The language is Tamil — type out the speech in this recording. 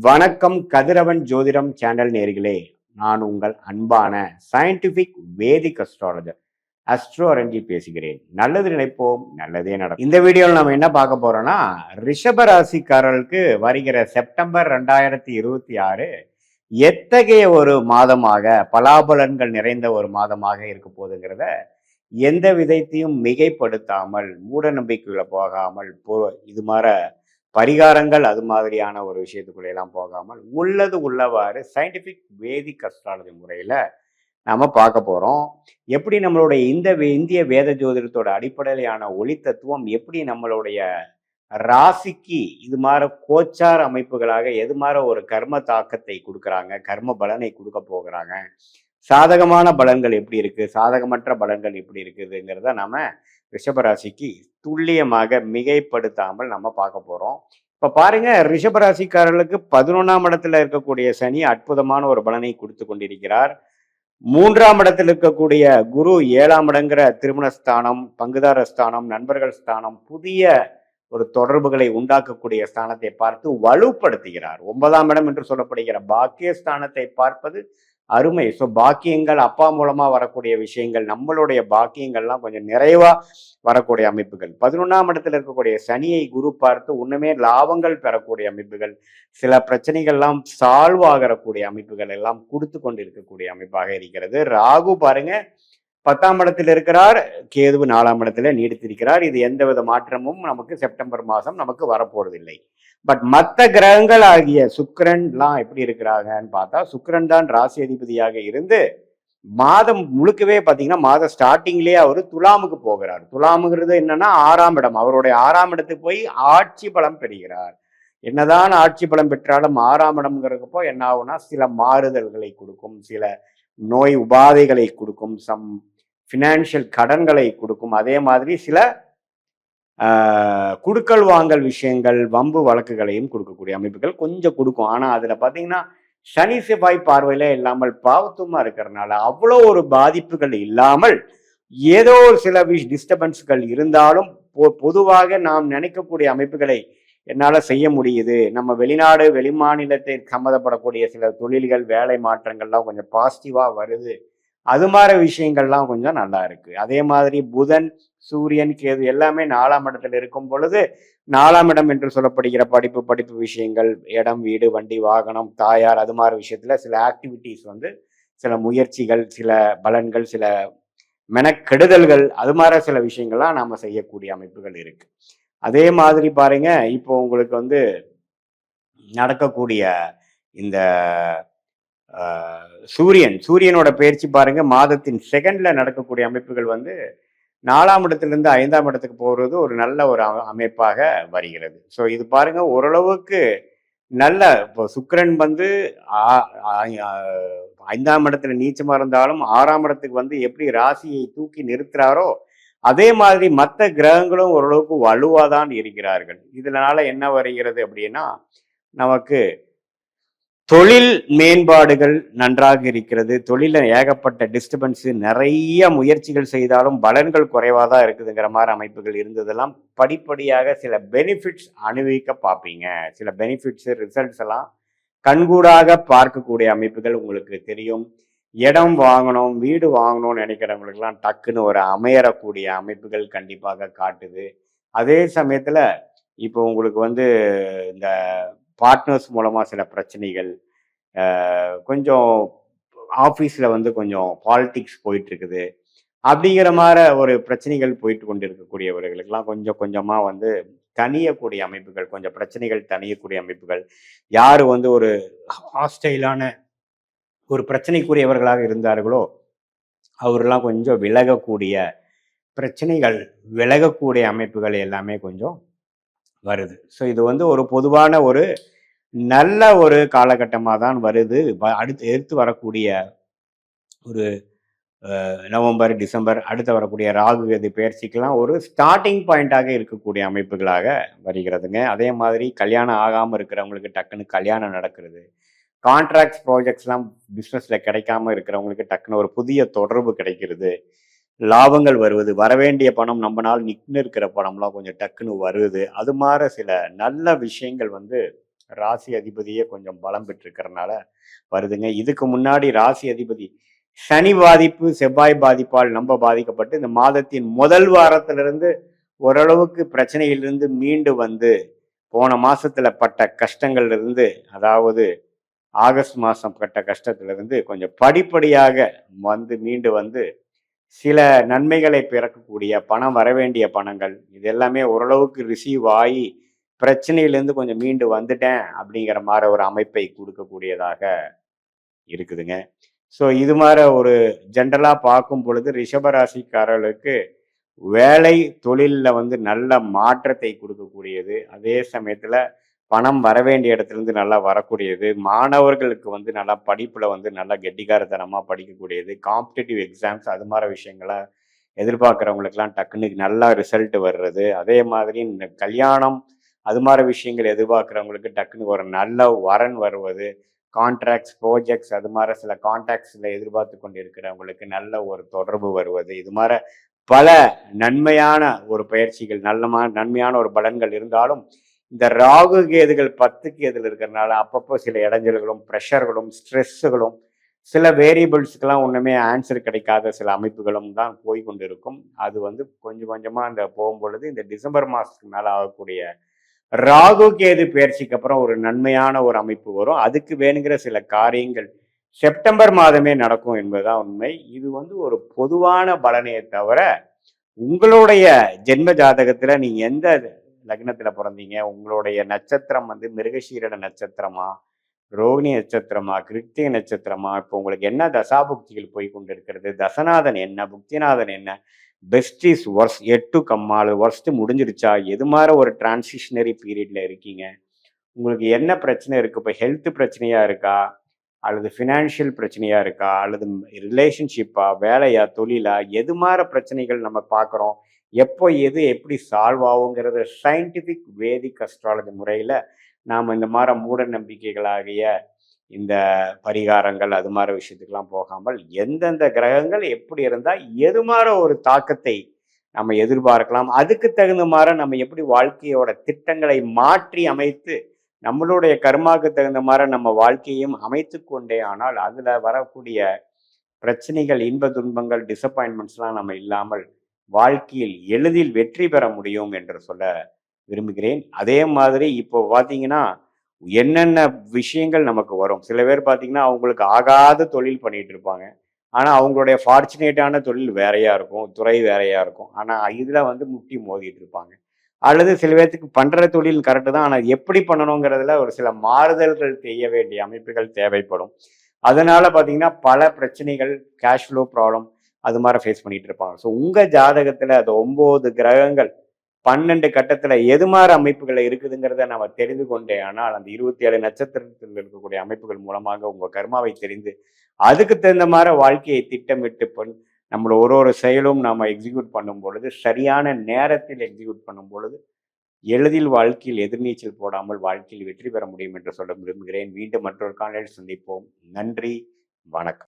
வணக்கம் கதிரவன் ஜோதிடம் சேனல் நேர்களே. நான் உங்கள் அன்பான சயின்டிபிக் வேதிக் அஸ்ட்ராலஜர் அஸ்ட்ரோ அரஞ்சி பேசுகிறேன். நல்லது நினைப்போம், நல்லதே நடக்கும். இந்த வீடியோவில் நம்ம என்ன பார்க்க போறோம்னா, ரிஷப ராசிக்காரர்களுக்கு வருகிற செப்டம்பர் 2026 எத்தகைய ஒரு மாதமாக, பலாபலன்கள் நிறைந்த ஒரு மாதமாக இருக்க போகுதுங்கிறத எந்த விதத்தையும் மிகைப்படுத்தாமல், மூட நம்பிக்கைகளை போகாமல், இது மாதிரி பரிகாரங்கள் அது மாதிரியான ஒரு விஷயத்துக்குள்ள எல்லாம் போகாமல் உள்ளது உள்ளவாறு சயின்டிபிக் வேதிக் அஸ்ட்ராலஜி முறையில நாம பார்க்க போறோம். எப்படி நம்மளுடைய இந்திய வேத ஜோதிடத்தோட அடிப்படையிலான ஒளி தத்துவம் எப்படி நம்மளுடைய ராசிக்கு இது மாதிரி கோச்சார அமைப்புகளாக எது மாதிரி ஒரு கர்ம தாக்கத்தை கொடுக்குறாங்க, கர்ம பலனை கொடுக்க போகிறாங்க, சாதகமான பலன்கள் எப்படி இருக்கு, சாதகமற்ற பலன்கள் எப்படி இருக்குதுங்கிறத நாம ரிஷபராசிக்கு துல்லியமாக மிகைப்படுத்தாமல் நம்ம பார்க்க போறோம். இப்ப பாருங்க, ரிஷபராசிக்காரர்களுக்கு 11ஆம் இடத்துல இருக்கக்கூடிய சனி அற்புதமான ஒரு பலனை கொடுத்து கொண்டிருக்கிறார். 3ஆம் இடத்தில் இருக்கக்கூடிய குரு 7ஆம் இடங்கிற திருமணஸ்தானம், பங்குதார ஸ்தானம், நண்பர்கள் ஸ்தானம், புதிய ஒரு தொடர்புகளை உண்டாக்கக்கூடிய ஸ்தானத்தை பார்த்து வலுப்படுத்துகிறார். 9ஆம் இடம் என்று சொல்லப்படுகிற பாக்கியஸ்தானத்தை பார்ப்பது அருமை. ஸோ பாக்கியங்கள், அப்பா மூலமா வரக்கூடிய விஷயங்கள், நம்மளுடைய பாக்கியங்கள்லாம் கொஞ்சம் நிறைவா வரக்கூடிய அமைப்புகள். 11ஆம் இடத்துல இருக்கக்கூடிய சனியை குரு பார்த்து ஒண்ணுமே லாபங்கள் பெறக்கூடிய அமைப்புகள், சில பிரச்சனைகள்லாம் சால்வ் ஆகக்கூடிய அமைப்புகள் எல்லாம் கொடுத்து கொண்டு இருக்கக்கூடிய அமைப்பாக இருக்கிறது. ராகு பாருங்க 10ஆம் இடத்தில் இருக்கிறார், கேது 4ஆம் இடத்துல நீடித்திருக்கிறார். இது எந்தவித மாற்றமும் நமக்கு செப்டம்பர் மாதம் நமக்கு வரப்போறதில்லை. பட் மற்ற கிரகங்கள் ஆகிய சுக்கிரன்லாம் எப்படி இருக்கிறாங்கன்னு பார்த்தா, சுக்கிரன் தான் ராசி அதிபதியாக இருந்து மாதம் முழுக்கவே பார்த்தீங்கன்னா மாத ஸ்டார்டிங்லேயே அவர் துலாமுக்கு போகிறார். துலாமுங்கிறது என்னன்னா 6ஆம் இடம். அவருடைய 6ஆம் இடத்துக்கு போய் ஆட்சி பலம் பெறுகிறார். என்னதான் ஆட்சி பலம் பெற்றாலும் 6ஆம் இடம்ங்கிறப்போ என்ன ஆகும்னா, சில மாறுதல்களை கொடுக்கும், சில நோய் உபாதைகளை கொடுக்கும், சம் ஃபினான்ஷியல் கடன்களை கொடுக்கும். அதே மாதிரி சில குடுக்கல் வாங்கல் விஷயங்கள், வம்பு வழக்குகளையும் கொடுக்கக்கூடிய அமைப்புகள் கொஞ்சம் கொடுக்கும். ஆனா அதுல பாத்தீங்கன்னா சனி செவ்வாய் பார்வையில இல்லாமல் பாவத்துவமா இருக்கிறதுனால அவ்வளோ ஒரு பாதிப்புகள் இல்லாமல் ஏதோ ஒரு சில டிஸ்டர்பன்ஸ்கள் இருந்தாலும் பொதுவாக நாம் நினைக்கக்கூடிய அமைப்புகளை என்னால செய்ய முடியுது. நம்ம வெளிநாடு வெளிமாநிலத்தை சம்மந்தப்படக்கூடிய சில தொழில்கள், வேலை மாற்றங்கள்லாம் கொஞ்சம் பாசிட்டிவா வருது. அது மாதிரி விஷயங்கள்லாம் கொஞ்சம் நல்லா இருக்கு. அதே மாதிரி புதன், சூரியன், கேது எல்லாமே 4ஆம் இடத்துல இருக்கும் பொழுது, 4ஆம் இடம் என்று சொல்லப்படுகிற படிப்பு விஷயங்கள், இடம், வீடு, வண்டி, வாகனம், தாயார், அது மாதிரி விஷயத்துல சில ஆக்டிவிட்டிஸ் சில முயற்சிகள், சில பலன்கள், சில மெனக்கெடுதல்கள், அது மாதிரி சில விஷயங்கள்லாம் நாம செய்யக்கூடிய அமைப்புகள் இருக்கு. அதே மாதிரி பாருங்க, இப்போ உங்களுக்கு நடக்கக்கூடிய இந்த சூரியனோட பயிற்சி பாருங்க, மாதத்தின் செகண்ட்ல நடக்கக்கூடிய அமைப்புகள் 4ஆம் இடத்திலிருந்து 5ஆம் இடத்துக்கு போகிறது ஒரு நல்ல ஒரு அமைப்பாக வருகிறது. ஸோ இது பாருங்க, ஓரளவுக்கு நல்ல. இப்போ சுக்கிரன் 5ஆம் இடத்துல நீச்சமா இருந்தாலும் 6ஆம் இடத்துக்கு எப்படி ராசியை தூக்கி நிறுத்துறாரோ அதே மாதிரி மற்ற கிரகங்களும் ஓரளவுக்கு வலுவாதான் இருக்கிறார்கள். இதனால என்ன வருகிறது அப்படின்னா, நமக்கு தொழில் மேம்பாடுகள் நன்றாக இருக்கிறது. தொழில ஏகப்பட்ட டிஸ்டர்பன்ஸ், நிறைய முயற்சிகள் செய்தாலும் பலன்கள் குறைவாக தான் இருக்குதுங்கிற மாதிரி அமைப்புகள் இருந்ததெல்லாம் படிப்படியாக சில பெனிஃபிட்ஸ் அனுபவிக்க பார்ப்பீங்க. சில பெனிஃபிட்ஸ், ரிசல்ட்ஸ் எல்லாம் கண்கூடாக பார்க்கக்கூடிய அமைப்புகள் உங்களுக்கு தெரியும். இடம் வாங்கணும், வீடு வாங்கணும்னு நினைக்கிறவங்களுக்கெல்லாம் டக்குன்னு ஒரு அமையறக்கூடிய அமைப்புகள் கண்டிப்பாக காட்டுது. அதே சமயத்துல இப்போ உங்களுக்கு இந்த பார்ட்னர்ஸ் மூலமா சில பிரச்சனைகள், கொஞ்சம் ஆஃபீஸில் கொஞ்சம் பாலிடிக்ஸ் போயிட்டு இருக்குது. அப்படிங்கிற மாதிரி ஒரு பிரச்சனைகள் போயிட்டு கொண்டு இருக்கக்கூடியவர்களுக்கெல்லாம் கொஞ்சம் கொஞ்சமாக தணியக்கூடிய அமைப்புகள், கொஞ்சம் பிரச்சனைகள் தணியக்கூடிய அமைப்புகள், யார் ஒரு ஹாஸ்டைலான ஒரு பிரச்சனைக்குரியவர்களாக இருந்தார்களோ அவரெல்லாம் கொஞ்சம் விலகக்கூடிய பிரச்சனைகள், விலகக்கூடிய அமைப்புகள் எல்லாமே கொஞ்சம் வருது. ஸோ இது ஒரு பொதுவான ஒரு நல்ல ஒரு காலகட்டமாக தான் வருது. எடுத்து வரக்கூடிய ஒரு நவம்பர், டிசம்பர், அடுத்து வரக்கூடிய ராகு கேது பயிற்சிக்கெல்லாம் ஒரு ஸ்டார்டிங் பாயிண்டாக இருக்கக்கூடிய அமைப்புகளாக வருகிறதுங்க. அதே மாதிரி கல்யாணம் ஆகாமல் இருக்கிறவங்களுக்கு டக்குன்னு கல்யாணம் நடக்கிறது, கான்ட்ராக்ட்ஸ், ப்ராஜெக்ட்ஸ்லாம் பிஸ்னஸில் கிடைக்காம இருக்கிறவங்களுக்கு டக்குன்னு ஒரு புதிய தொடர்பு கிடைக்கிறது, லாபங்கள் வருவது, வரவேண்டிய பணம் நம்மளால் நின்று இருக்கிற பணம்லாம் கொஞ்சம் டக்குன்னு வருது. அது மாதிரி சில நல்ல விஷயங்கள் ராசி அதிபதியே கொஞ்சம் பலம் பெற்றிருக்கிறதுனால வருதுங்க. இதுக்கு முன்னாடி ராசி அதிபதி சனி பாதிப்பு, செவ்வாய் பாதிப்பால் நம்ம பாதிக்கப்பட்டு இந்த மாதத்தின் முதல் வாரத்திலிருந்து ஓரளவுக்கு பிரச்சனையிலிருந்து மீண்டு வந்து போன மாசத்துல பட்ட கஷ்டங்கள்ல இருந்து, அதாவது ஆகஸ்ட் மாசம் பட்ட கஷ்டத்திலிருந்து கொஞ்சம் படிப்படியாக மீண்டு வந்து சில நன்மைகளை பிறக்கக்கூடிய பணம், வரவேண்டிய பணங்கள் இது எல்லாமே ஓரளவுக்கு ரிசீவ் ஆகி பிரச்சனையிலேருந்து கொஞ்சம் மீண்டு வந்துட்டேன் அப்படிங்கிற மாதிரி ஒரு அமைப்பை கொடுக்கக்கூடியதாக இருக்குதுங்க. ஸோ இது மாதிரி ஒரு ஜென்ரலாக பார்க்கும் பொழுது ரிஷபராசிக்காரர்களுக்கு வேலை தொழிலில் நல்ல மாற்றத்தை கொடுக்கக்கூடியது. அதே சமயத்தில் பணம் வர வேண்டிய இடத்துலேருந்து நல்லா வரக்கூடியது. மாணவர்களுக்கு நல்லா படிப்பில் நல்லா கெட்டிக்காரத்தனமாக படிக்கக்கூடியது. காம்படிட்டிவ் எக்ஸாம்ஸ் அது மாதிரி விஷயங்களை எதிர்பார்க்குறவங்களுக்கெல்லாம் டக்குன்னு நல்லா ரிசல்ட் வர்றது. அதே மாதிரி இந்த கல்யாணம் அது மாதிரி விஷயங்கள் எதிர்பார்க்குறவங்களுக்கு டக்குன்னு ஒரு நல்ல வரன் வருவது. கான்ட்ராக்ட்ஸ், ப்ராஜெக்ட்ஸ் அது மாதிரி சில கான்ட்ராக்ட்ஸில் எதிர்பார்த்து கொண்டு இருக்கிறவங்களுக்கு நல்ல ஒரு தொடர்பு வருவது. இது மாதிரி பல நன்மையான ஒரு பயிற்சிகள் நன்மையான ஒரு பலன்கள் இருந்தாலும் இந்த ராகு கேதுகள் 10க்கு எதில் இருக்கிறதுனால அப்பப்போ சில இடைஞ்சல்களும் ப்ரெஷர்களும் ஸ்ட்ரெஸ்ஸுகளும் சில வேரியபிள்ஸுக்கெல்லாம் ஒன்றுமே ஆன்சர் கிடைக்காத சில அமைப்புகளும் தான் போய் கொண்டு இருக்கும். அது கொஞ்சம் கொஞ்சமாக அந்த போகும்பொழுது இந்த டிசம்பர் மாதத்துக்கு மேலே ஆகக்கூடிய ராகு கேது பயிற்சிக்கு அப்புறம் ஒரு நன்மையான ஒரு அமைப்பு வரும். அதுக்கு வேணுங்கிற சில காரியங்கள் செப்டம்பர் மாதமே நடக்கும் என்பதுதான் உண்மை. இது ஒரு பொதுவான பலனையே தவிர உங்களுடைய ஜென்ம ஜாதகத்துல நீங்க எந்த லக்னத்துல பிறந்தீங்க, உங்களுடைய நட்சத்திரம் மிருகசீரட நட்சத்திரமா, ரோகிணி நட்சத்திரமா, கிருத்திகை நட்சத்திரமா, இப்போ உங்களுக்கு என்ன தசாபுக்திகள் போய் கொண்டு இருக்கிறது, தசநாதன் என்ன, புக்திநாதன் என்ன, பெஸ்ட் இஸ் ஒர்ஸ் 8 கம்மாள் ஒர்ஸ்ட் முடிஞ்சிருச்சா, எது மாதிரி ஒரு டிரான்சிஷனரி பீரியட்ல இருக்கீங்க, உங்களுக்கு என்ன பிரச்சனை இருக்கு, இப்போ ஹெல்த் பிரச்சனையா இருக்கா, அல்லது ஃபினான்ஷியல் பிரச்சனையா இருக்கா, அல்லது ரிலேஷன்ஷிப்பா, வேலையா, தொழிலா, எது மாதிரி பிரச்சனைகள் நம்ம பார்க்குறோம், எப்போ எது எப்படி சால்வ் ஆகுங்கிறத சயின்டிஃபிக் வேதிக் அஸ்ட்ராலஜி முறையில் நாம் இந்த மாதிரி மூட நம்பிக்கைகளாகிய இந்த பரிகாரங்கள் அது மாதிரி விஷயத்துக்கெல்லாம் போகாமல் எந்தெந்த கிரகங்கள் எப்படி இருந்தால் எது மாதிரி ஒரு தாக்கத்தை நம்ம எதிர்பார்க்கலாம், அதுக்கு தகுந்த மாதிரி நம்ம எப்படி வாழ்க்கையோட திட்டங்களை மாற்றி அமைத்து நம்மளுடைய கர்மாவுக்கு தகுந்த மாதிரி நம்ம வாழ்க்கையும் அமைத்து கொண்டே ஆனால் அதில் வரக்கூடிய பிரச்சனைகள், இன்ப துன்பங்கள், டிசப்பாயின்மெண்ட்ஸ்லாம் நம்ம இல்லாமல் வாழ்க்கையில் எளிதில் வெற்றி பெற முடியும் என்று சொல்ல விரும்புகிறேன். அதே மாதிரி இப்போ பார்த்தீங்கன்னா என்னென்ன விஷயங்கள் நமக்கு வரும், சில பேர் பார்த்தீங்கன்னா அவங்களுக்கு ஆகாத தொழில் பண்ணிட்டு இருப்பாங்க, ஆனால் அவங்களுடைய ஃபார்ச்சுனேட்டான தொழில் வேறையா இருக்கும், துறை வேறையா இருக்கும், ஆனால் இதில் முட்டி மோதிட்டு இருப்பாங்க. அல்லது சில பேர்த்துக்கு பண்ணுற தொழில் கரெக்டு தான், ஆனால் எப்படி பண்ணணுங்கிறதுல ஒரு சில மாறுதல்கள் செய்ய வேண்டிய அமைப்புகள் தேவைப்படும். அதனால பார்த்தீங்கன்னா பல பிரச்சனைகள், கேஷ் ஃப்ளோ ப்ராப்ளம் அது மாதிரி ஃபேஸ் பண்ணிட்டு இருப்பாங்க. ஸோ உங்கள் ஜாதகத்தில் அது 9 கிரகங்கள் 12 கட்டத்தில் எது மாதிரி அமைப்புகள் இருக்குதுங்கிறத நம்ம தெரிந்து கொண்டே ஆனால் அந்த 27 நட்சத்திரத்தில் இருக்கக்கூடிய அமைப்புகள் மூலமாக உங்கள் கர்மாவை தெரிந்து அதுக்கு தகுந்த மாதிரி வாழ்க்கையை திட்டமிட்டு நம்மளோட ஒரு செயலும் நாம் எக்ஸிக்யூட் பண்ணும் பொழுது, சரியான நேரத்தில் எக்ஸிக்யூட் பண்ணும் பொழுது எளிதில் வாழ்க்கையில் எதிர்நீச்சல் போடாமல் வாழ்க்கையில் வெற்றி பெற முடியும் என்று சொல்ல விரும்புகிறேன். மீண்டும் மற்றொரு காணொளியில் சந்திப்போம். நன்றி, வணக்கம்.